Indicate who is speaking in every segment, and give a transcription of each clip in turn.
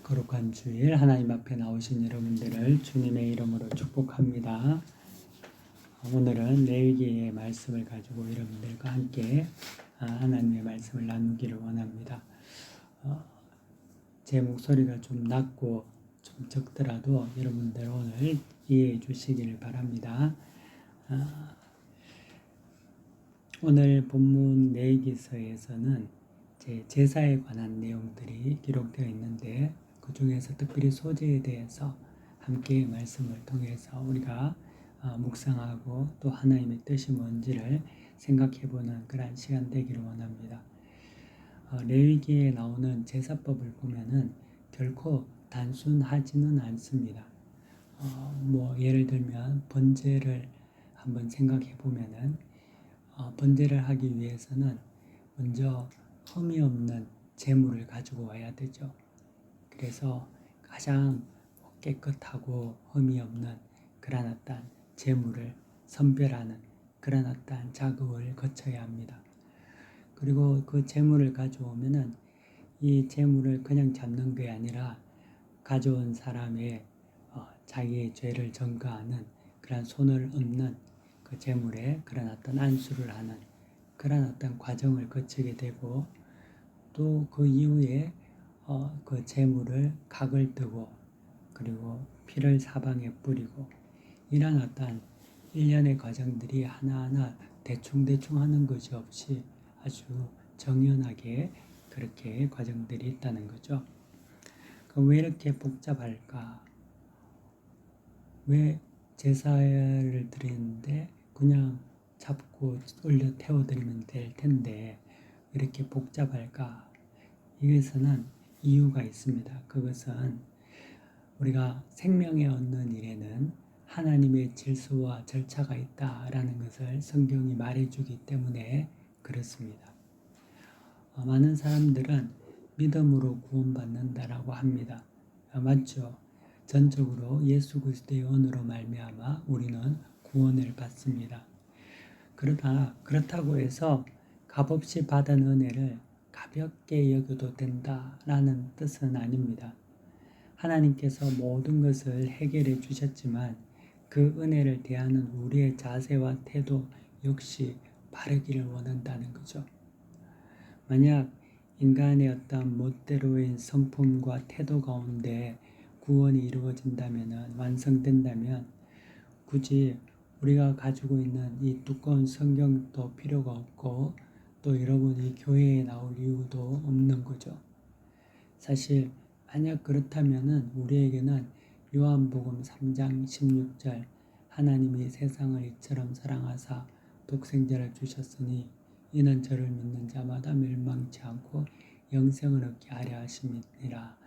Speaker 1: 거룩한 주일 하나님 앞에 나오신 여러분들을 주님의 이름으로 축복합니다. 오늘은 레위기의 말씀을 가지고 여러분들과 함께 하나님의 말씀을 나누기를 원합니다. 제 목소리가 좀 낮고 좀 적더라도 여러분들 오늘 이해해 주시기를 바랍니다. 오늘 본문 레위기서에서는 제사에 관한 내용들이 기록되어 있는데 그 중에서 특별히 소제에 대해서 함께 말씀을 통해서 우리가 묵상하고 또 하나님의 뜻이 뭔지를 생각해보는 그런 시간 되기를 원합니다. 레위기에 나오는 제사법을 보면은 결코 단순하지는 않습니다. 예를 들면 번제를 한번 생각해 보면은 번제를 하기 위해서는 먼저 흠이 없는 제물을 가지고 와야 되죠. 그래서 가장 깨끗하고 흠이 없는 그런 어떤 제물을 선별하는 그런 어떤 작업을 거쳐야 합니다. 그리고 그 제물을 가져오면은 이 제물을 그냥 잡는 게 아니라 가져온 사람의 자기의 죄를 전가하는 그런 손을 얹는 그 제물에 그런 어떤 안수를 하는 그런 어떤 과정을 거치게 되고 또 그 이후에 그 제물을 각을 뜨고 그리고 피를 사방에 뿌리고 이런 어떤 일련의 과정들이 하나하나 대충대충 하는 것이 없이 아주 정연하게 그렇게 과정들이 있다는 거죠. 그럼 왜 이렇게 복잡할까? 왜 제사를 드리는데 그냥 잡고 올려 태워드리면 될 텐데 왜 이렇게 복잡할까? 이것에는 이유가 있습니다. 그것은 우리가 생명에 얻는 일에는 하나님의 질서와 절차가 있다라는 것을 성경이 말해주기 때문에 그렇습니다. 많은 사람들은 믿음으로 구원받는다라고 합니다. 맞죠? 전적으로 예수 그리스도의 은혜로 말미암아 우리는 구원을 받습니다. 그렇다고 해서 값없이 받은 은혜를 가볍게 여겨도 된다라는 뜻은 아닙니다. 하나님께서 모든 것을 해결해 주셨지만 그 은혜를 대하는 우리의 자세와 태도 역시 바르기를 원한다는 거죠. 만약 인간의 어떤 멋대로인 성품과 태도 가운데 구원이 이루어진다면, 완성된다면 굳이 우리가 가지고 있는 이 두꺼운 성경도 필요가 없고 또 여러분이 교회에 나올 이유도 없는 거죠. 사실 만약 그렇다면 우리에게는 요한복음 3장 16절 하나님이 세상을 이처럼 사랑하사 독생자를 주셨으니 이는 저를 믿는 자마다 멸망치 않고 영생을 얻게 하려 하심이니라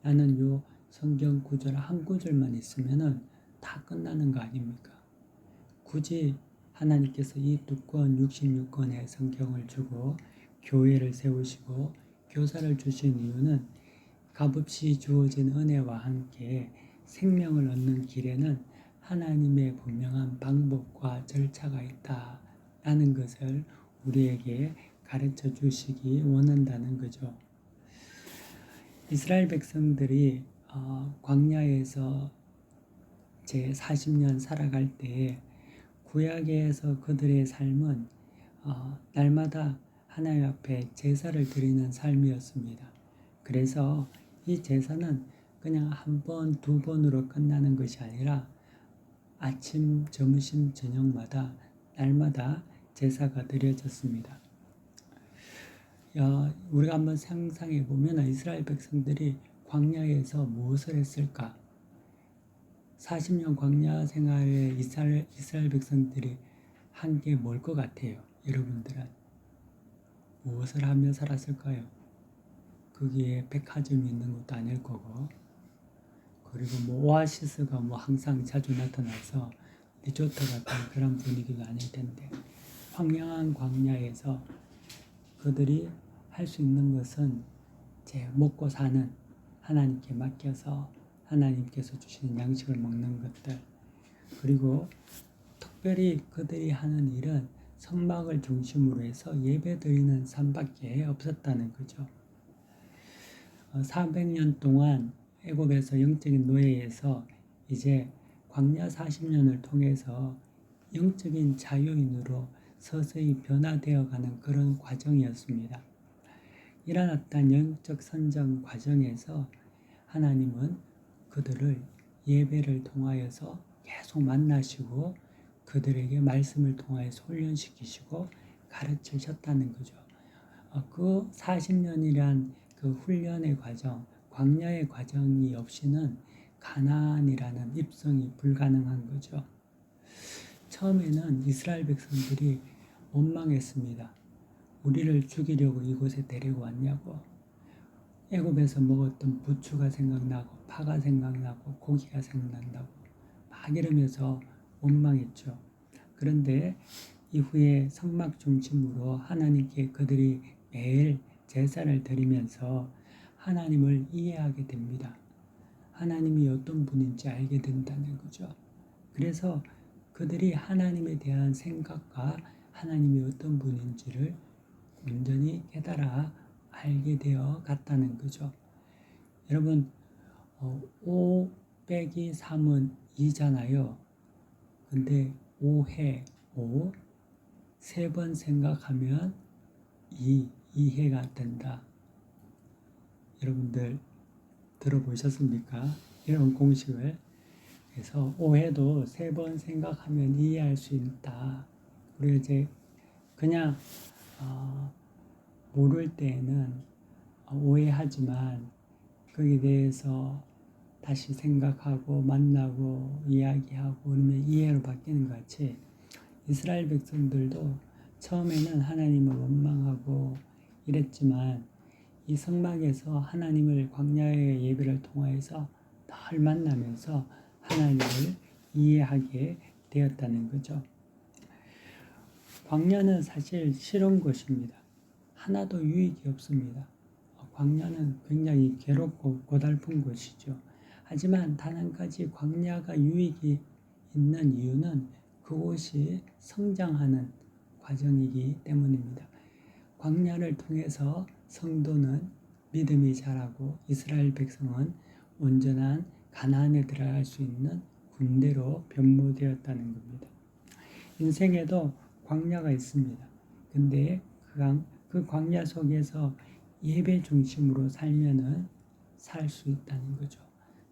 Speaker 1: 라는 요 성경 구절 한 구절만 있으면 다 끝나는 거 아닙니까? 굳이 하나님께서 이 두꺼운 66권의 성경을 주고 교회를 세우시고 교사를 주신 이유는 값없이 주어진 은혜와 함께 생명을 얻는 길에는 하나님의 분명한 방법과 절차가 있다라는 것을 우리에게 가르쳐 주시기 원한다는 거죠. 이스라엘 백성들이 광야에서 제 40년 살아갈 때에 구약에서 그들의 삶은 날마다 하나님 앞에 제사를 드리는 삶이었습니다. 그래서 이 제사는 그냥 한 번, 두 번으로 끝나는 것이 아니라 아침, 점심, 저녁마다 날마다 제사가 드려졌습니다. 우리가 한번 상상해 보면 이스라엘 백성들이 광야에서 무엇을 했을까? 40년 광야 생활에 이스라엘 백성들이 한 게 뭘 것 같아요? 여러분들은 무엇을 하며 살았을까요? 거기에 백화점이 있는 것도 아닐 거고 그리고 오아시스가 항상 자주 나타나서 리조트 같은 그런 분위기가 아닐 텐데 황량한 광야에서 그들이 할 수 있는 것은 먹고 사는 하나님께 맡겨서 하나님께서 주시는 양식을 먹는 것들 그리고 특별히 그들이 하는 일은 성막을 중심으로 해서 예배 드리는 삶밖에 없었다는 거죠. 400년 동안 애굽에서 영적인 노예에서 이제 광야 40년을 통해서 영적인 자유인으로 서서히 변화되어 가는 그런 과정이었습니다. 일어났던 영적 선정 과정에서 하나님은 그들을 예배를 통하여서 계속 만나시고 그들에게 말씀을 통하여서 훈련시키시고 가르치셨다는 거죠. 그 40년이란 그 훈련의 과정, 광야의 과정이 없이는 가나안이라는 입성이 불가능한 거죠. 처음에는 이스라엘 백성들이 원망했습니다. 우리를 죽이려고 이곳에 데리고 왔냐고. 애굽에서 먹었던 부추가 생각나고 파가 생각나고 고기가 생각난다고 막 이러면서 원망했죠. 그런데 이후에 성막 중심으로 하나님께 그들이 매일 제사를 드리면서 하나님을 이해하게 됩니다. 하나님이 어떤 분인지 알게 된다는 거죠. 그래서 그들이 하나님에 대한 생각과 하나님이 어떤 분인지를 온전히 깨달아 알게 되어 갔다는 거죠. 여러분 5 빼기 3은 2잖아요. 근데 5해 5 세 번 생각하면 2해가 된다. 여러분들 들어보셨습니까? 이런 공식을. 그래서 5해도 세 번 생각하면 이해할 수 있다. 우리가 이제 그냥 모를 때에는 오해하지만 거기에 대해서 다시 생각하고 만나고 이야기하고 그러면 이해로 바뀌는 것 같이 이스라엘 백성들도 처음에는 하나님을 원망하고 이랬지만 이 성막에서 하나님을 광야의 예배를 통하여서 늘 만나면서 하나님을 이해하게 되었다는 거죠. 광야는 사실 싫은 곳입니다. 하나도 유익이 없습니다. 광야는 굉장히 괴롭고 고달픈 곳이죠. 하지만 단 한 가지 광야가 유익이 있는 이유는 그곳이 성장하는 과정이기 때문입니다. 광야를 통해서 성도는 믿음이 자라고 이스라엘 백성은 온전한 가나안에 들어갈 수 있는 군대로 변모되었다는 겁니다. 인생에도 광야가 있습니다. 근데 그 광야 속에서 예배 중심으로 살면은 살 수 있다는 거죠.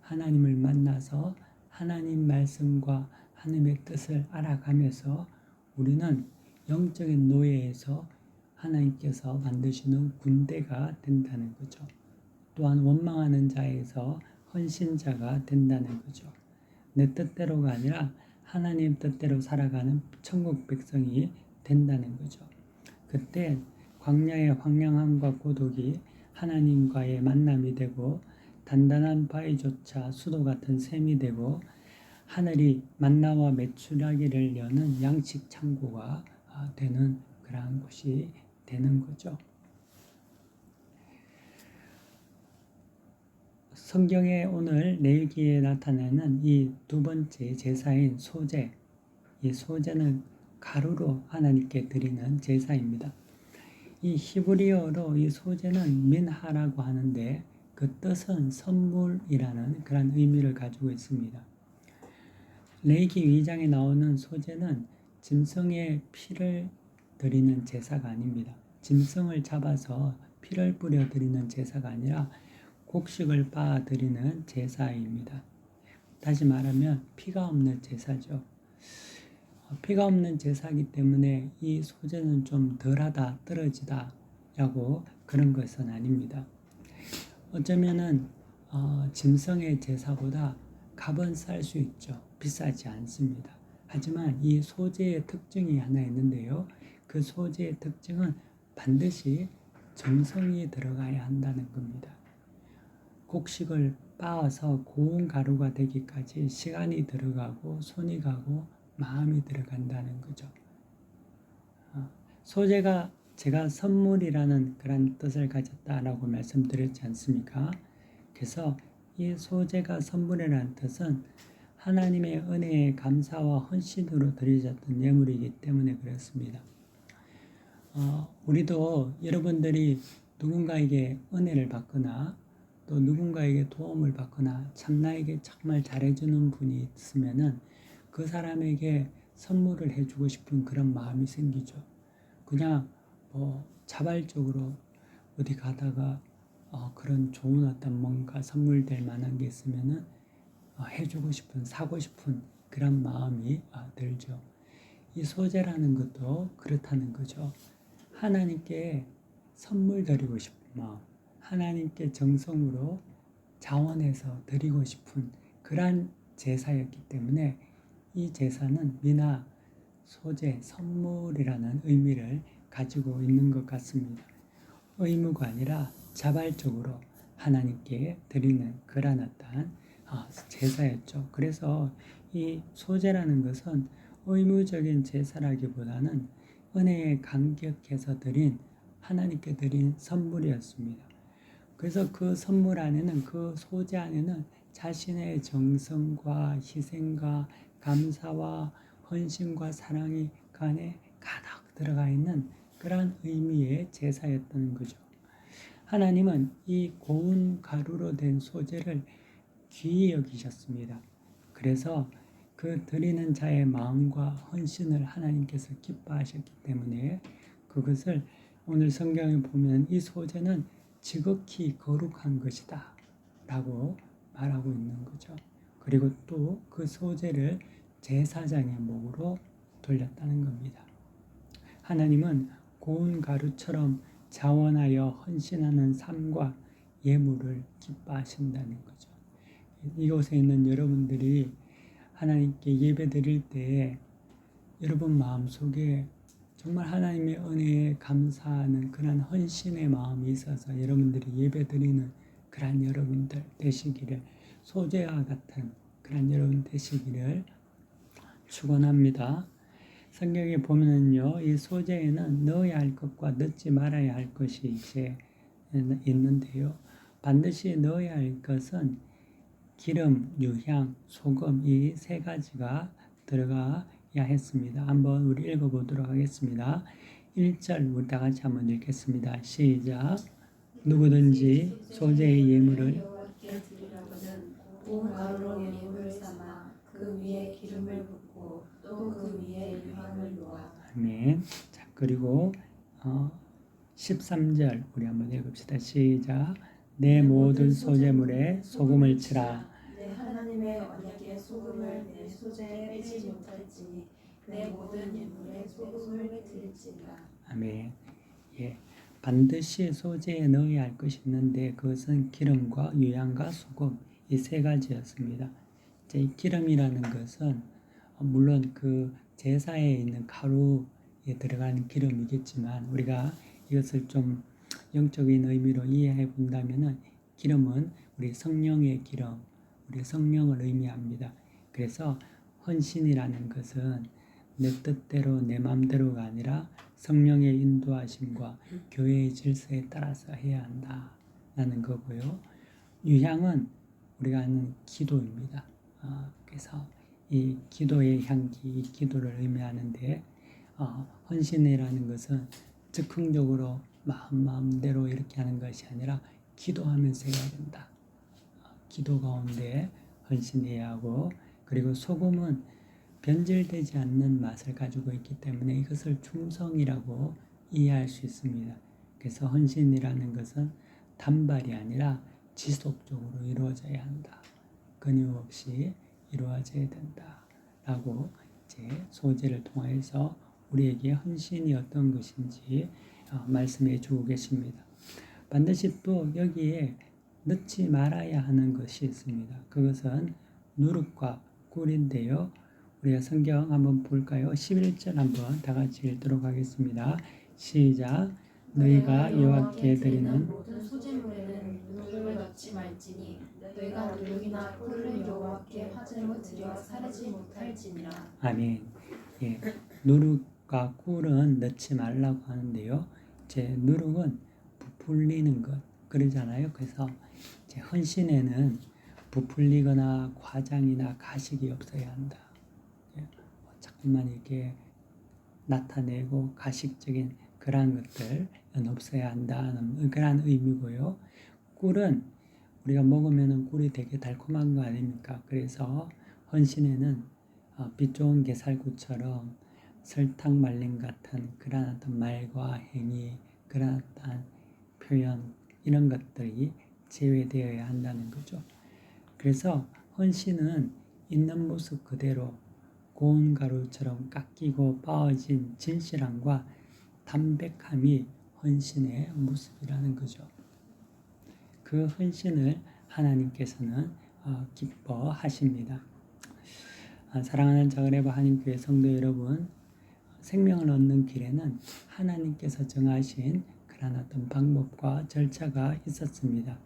Speaker 1: 하나님을 만나서 하나님 말씀과 하나님의 뜻을 알아가면서 우리는 영적인 노예에서 하나님께서 만드시는 군대가 된다는 거죠. 또한 원망하는 자에서 헌신자가 된다는 거죠. 내 뜻대로가 아니라 하나님 뜻대로 살아가는 천국 백성이 된다는 거죠. 그때 광야의 황량함과 고독이 하나님과의 만남이 되고 단단한 바위조차 수도 같은 샘이 되고 하늘이 만나와 메추라기를 여는 양식 창고가 되는 그러한 곳이 되는 거죠. 성경에 오늘 레위기에 나타나는 이 두 번째 제사인 소제, 이 소제는 가루로 하나님께 드리는 제사입니다. 이 히브리어로 이 소제는 민하라고 하는데 그 뜻은 선물이라는 그런 의미를 가지고 있습니다. 레위기 2장에 나오는 소제는 짐승의 피를 드리는 제사가 아닙니다. 짐승을 잡아서 피를 뿌려 드리는 제사가 아니라 곡식을 빻아 드리는 제사입니다. 다시 말하면 피가 없는 제사죠. 피가 없는 제사이기 때문에 이 소제는 좀 덜하다, 떨어지다 라고 그런 것은 아닙니다. 어쩌면은 짐승의 제사보다 값은 쌀 수 있죠. 비싸지 않습니다. 하지만 이 소제의 특징이 하나 있는데요. 그 소제의 특징은 반드시 정성이 들어가야 한다는 겁니다. 곡식을 빻아서 고운 가루가 되기까지 시간이 들어가고 손이 가고 마음이 들어간다는 거죠. 소제가 제가 선물이라는 그런 뜻을 가졌다라고 말씀드렸지 않습니까? 그래서 이 소제가 선물이라는 뜻은 하나님의 은혜에 감사와 헌신으로 드려졌던 예물이기 때문에 그렇습니다. 우리도 여러분들이 누군가에게 은혜를 받거나 또 누군가에게 도움을 받거나 참 나에게 정말 잘해주는 분이 있으면은 그 사람에게 선물을 해주고 싶은 그런 마음이 생기죠. 그냥 자발적으로 어디 가다가 그런 좋은 어떤 뭔가 선물 될 만한 게 있으면은 해주고 싶은, 사고 싶은 그런 마음이 들죠. 이 소재라는 것도 그렇다는 거죠. 하나님께 선물 드리고 싶은 마음, 하나님께 정성으로 자원해서 드리고 싶은 그러한 제사였기 때문에 이 제사는 미나 소재, 선물이라는 의미를 가지고 있는 것 같습니다. 의무가 아니라 자발적으로 하나님께 드리는 그러한 어떤 제사였죠. 그래서 이 소제라는 것은 의무적인 제사라기보다는 은혜에 감격해서 드린 하나님께 드린 선물이었습니다. 그래서 그 선물 안에는 그 소제 안에는 자신의 정성과 희생과 감사와 헌신과 사랑이 그 안에 가득 들어가 있는 그러한 의미의 제사였다는 거죠. 하나님은 이 고운 가루로 된 소재를 귀히 여기셨습니다. 그래서 그 드리는 자의 마음과 헌신을 하나님께서 기뻐하셨기 때문에 그것을 오늘 성경에 보면 이 소재는 지극히 거룩한 것이다 라고 말하고 있는 거죠. 그리고 또 그 소재를 제사장의 목으로 돌렸다는 겁니다. 하나님은 고운 가루처럼 자원하여 헌신하는 삶과 예물을 기뻐하신다는 거죠. 이곳에 있는 여러분들이 하나님께 예배 드릴 때 여러분 마음속에 정말 하나님의 은혜에 감사하는 그런 헌신의 마음이 있어서 여러분들이 예배 드리는 그런 여러분들 되시기를, 소재와 같은 그런 여러분 되시기를 축원합니다. 성경에 보면은요, 이 소재에는 넣어야 할 것과 넣지 말아야 할 것이 이제 있는데요. 반드시 넣어야 할 것은 기름, 유향, 소금 이 세 가지가 들어가야 했습니다. 한번 우리 읽어보도록 하겠습니다. 1절 우리 다 같이 한번 읽겠습니다. 시작. 누구든지 소재의 예물을
Speaker 2: 고운 가루로 예물을 삼아 그 위에 기름을 붓고 또 그 위에 유향을 놓아.
Speaker 1: 아멘. 자, 그리고 13절 우리 한번 읽읍시다. 시작. 내 모든 소재물에 소금을 치라.
Speaker 2: 내 하나님의 언약의 소금을 내 소재에 빼지 못할지니 내 모든 예물에 소금을 드릴지니라.
Speaker 1: 아멘. 예, 반드시 소재에 넣어야 할 것이 있는데 그것은 기름과 유향과 소금 이 세 가지였습니다. 이제 이 기름이라는 것은 물론 그 제사에 있는 가루에 들어가는 기름이겠지만 우리가 이것을 좀 영적인 의미로 이해해 본다면은 기름은 우리 성령의 기름, 우리 성령을 의미합니다. 그래서 헌신이라는 것은 내 뜻대로 내 마음대로가 아니라 성령의 인도하심과 교회의 질서에 따라서 해야 한다라는 거고요. 유향은 우리가 아는 기도입니다. 그래서 이 기도의 향기, 이 기도를 의미하는데 헌신이라는 것은 즉흥적으로 마음대로 이렇게 하는 것이 아니라 기도하면서 해야 된다. 기도 가운데 헌신해야 하고, 그리고 소금은 변질되지 않는 맛을 가지고 있기 때문에 이것을 충성이라고 이해할 수 있습니다. 그래서 헌신이라는 것은 단발이 아니라 지속적으로 이루어져야 한다. 끊임없이 이루어져야 된다라고 이제 소재를 통해서 우리에게 헌신이 어떤 것인지 말씀해 주고 계십니다. 반드시 또 여기에 넣지 말아야 하는 것이 있습니다. 그것은 누룩과 꿀인데요. 우리가 성경 한번 볼까요? 11절 한번 다 같이 읽도록 하겠습니다. 시작. 너희가 여호와께 드리는
Speaker 2: 모든 소재물에는 누룩을 넣지 말지니 너희가 누룩이나 꿀을 여호와께 화제로 드려 사르지 못할지니라.
Speaker 1: 아멘. 예, 누룩과 꿀은 넣지 말라고 하는데요. 제 누룩은 부풀리는 것 그러잖아요. 그래서 제 헌신에는 부풀리거나 과장이나 가식이 없어야 한다. 자꾸만 이렇게 나타내고 가식적인 그러한 것들은 없어야 한다는 그러한 의미고요. 꿀은 우리가 먹으면 꿀이 되게 달콤한 거 아닙니까? 그래서 헌신에는 빛 좋은 게살구처럼 설탕 말림 같은 그러한 어떤 말과 행위, 그러한 어떤 표현 이런 것들이 제외되어야 한다는 거죠. 그래서 헌신은 있는 모습 그대로 고운 가루처럼 깎이고 빻아진 진실함과 담백함이 헌신의 모습이라는 거죠. 그 헌신을 하나님께서는 기뻐하십니다. 사랑하는 자그레바 한인교회 성도 여러분, 생명을 얻는 길에는 하나님께서 정하신 그런 어떤 방법과 절차가 있었습니다.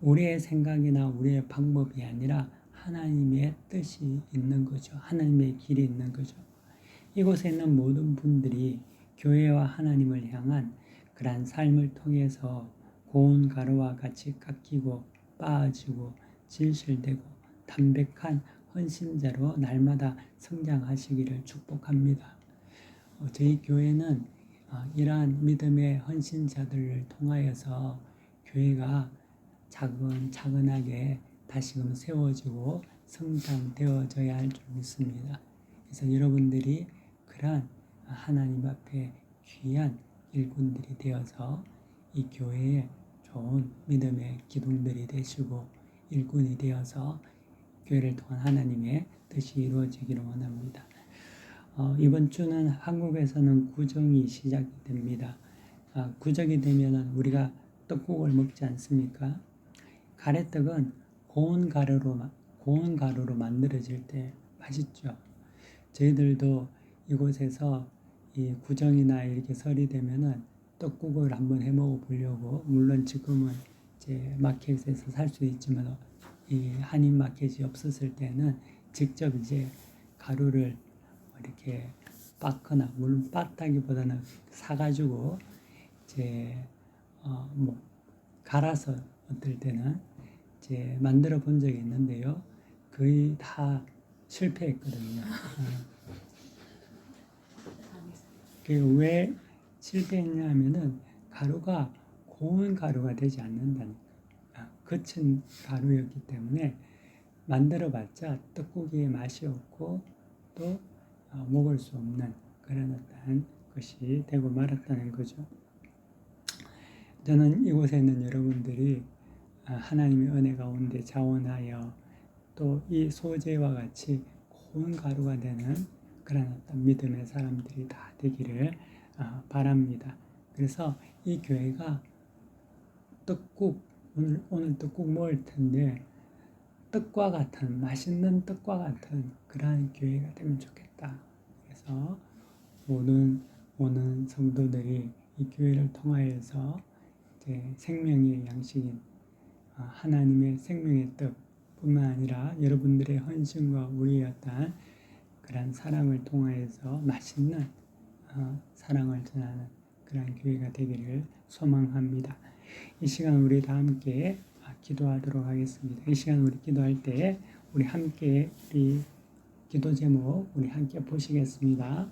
Speaker 1: 우리의 생각이나 우리의 방법이 아니라 하나님의 뜻이 있는 거죠. 하나님의 길이 있는 거죠. 이곳에 있는 모든 분들이 교회와 하나님을 향한 그러한 삶을 통해서 고운 가루와 같이 깎이고 빻아지고 진실되고 담백한 헌신자로 날마다 성장하시기를 축복합니다. 저희 교회는 이러한 믿음의 헌신자들을 통하여서 교회가 차근차근하게 다시금 세워지고 성장되어져야 할 줄 믿습니다. 그래서 여러분들이 그러한 하나님 앞에 귀한 일꾼들이 되어서 이 교회에 좋은 믿음의 기둥들이 되시고 일꾼이 되어서 교회를 통한 하나님의 뜻이 이루어지기를 원합니다. 이번 주는 한국에서는 구정이 시작이 됩니다. 구정이 되면 우리가 떡국을 먹지 않습니까? 가래떡은 고운 가루로 만들어질 때 맛있죠. 저희들도 이곳에서 이 구정이나 이렇게 설이 되면은 떡국을 한번 해 먹어 보려고, 물론 지금은 이제 마켓에서 살 수 있지만 이 한인 마켓이 없었을 때는 직접 이제 가루를 이렇게 빻거나, 물론 빻다기보다는 사가지고 이제 갈아서 어떨 때는 이제 만들어 본 적이 있는데요. 거의 다 실패했거든요. 왜 실패했냐 하면은 가루가 고운 가루가 되지 않는다니까. 거친 가루였기 때문에 만들어봤자 떡국의 맛이 없고 또 먹을 수 없는 그런 어떤 것이 되고 말았다는 거죠. 저는 이곳에 있는 여러분들이 하나님의 은혜 가운데 자원하여 또 이 소재와 같이 고운 가루가 되는 그런 어떤 믿음의 사람들이 다 되기를 바랍니다. 그래서 이 교회가 떡국, 오늘 떡국 먹을 텐데 떡과 같은, 맛있는 떡과 같은 그러한 교회가 되면 좋겠다. 그래서 모든 오는 성도들이 이 교회를 통하여서 이제 생명의 양식인 하나님의 생명의 떡뿐만 아니라 여러분들의 헌신과 우리의 어떤 그런 사랑을 통하여서 맛있는 사랑을 전하는 그런 교회가 되기를 소망합니다. 이 시간 우리 다 함께 기도하도록 하겠습니다. 이 시간 우리 기도할 때 우리 함께 우리 기도 제목 우리 함께 보시겠습니다.